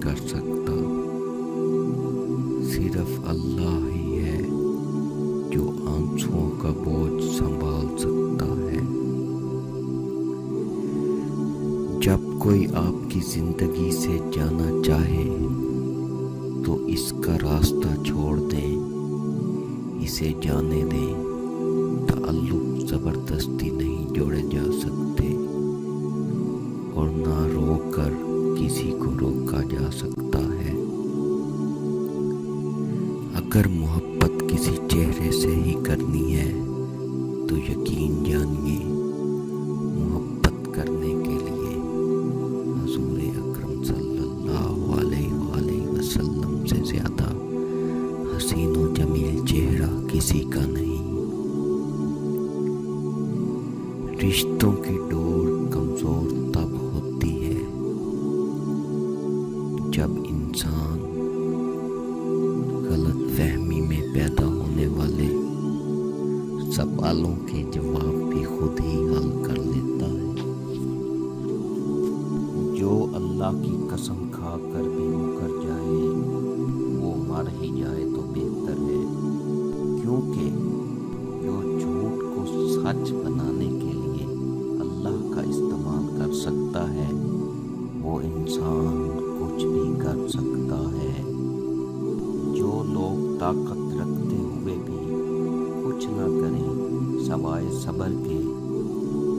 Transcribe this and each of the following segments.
کر سکتا، صرف اللہ ہی ہے جو آنسوؤں کا بوجھ سنبھال سکتا ہے۔ جب کوئی آپ کی زندگی سے جانا چاہے تو اس کا راستہ چھوڑ دیں، اسے جانے دیں۔ تعلق زبردستی نہیں جوڑے جا سکتے اور نہ روک کر کسی کو روکا جا سکتا ہے۔ اگر محبت کسی چہرے سے ہی کرنی ہے تو یقین جانیے محبت کرنے کے لیے حضور اکرم صلی اللہ علیہ وآلہ وسلم سے زیادہ حسین و جمیل چہرہ کسی کا نہیں۔ رشتوں کی ڈور کمزور تب ہوتی ہے جب انسان غلط فہمی میں پیدا ہونے والے سوالوں کے جواب بھی خود ہی حل کر لیتا ہے۔ جو اللہ کی قسم کھا کر بھی مکر جائے وہ مر ہی جائے تو بہتر ہے، کیونکہ جو جھوٹ کو سچ بنانے کے لیے اللہ کا استعمال کر سکتا ہے وہ انسان کچھ بھی کر سکتا ہے۔ جو لوگ طاقت رکھتے ہوئے بھی کچھ نہ کریں سوائے صبر کے،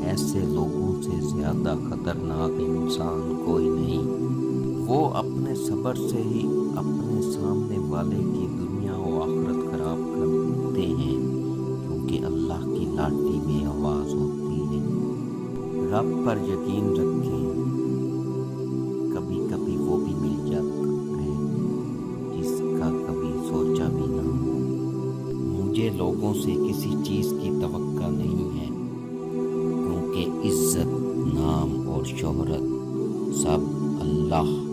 ایسے لوگوں سے زیادہ خطرناک انسان کوئی نہیں۔ وہ اپنے صبر سے ہی اپنے سامنے والے کی دنیا و آخرت خراب کر دیتے ہیں، کیونکہ اللہ کی لاٹھی میں آواز ہوتی ہے۔ رب پر یقین رکھیں، کبھی کبھی وہ بھی مل جاتا ہے جس کا کبھی سوچا بھی نہ ہو۔ مجھے لوگوں سے کسی چیز کی توقع نہیں ہے، کیونکہ عزت، نام اور شہرت سب اللہ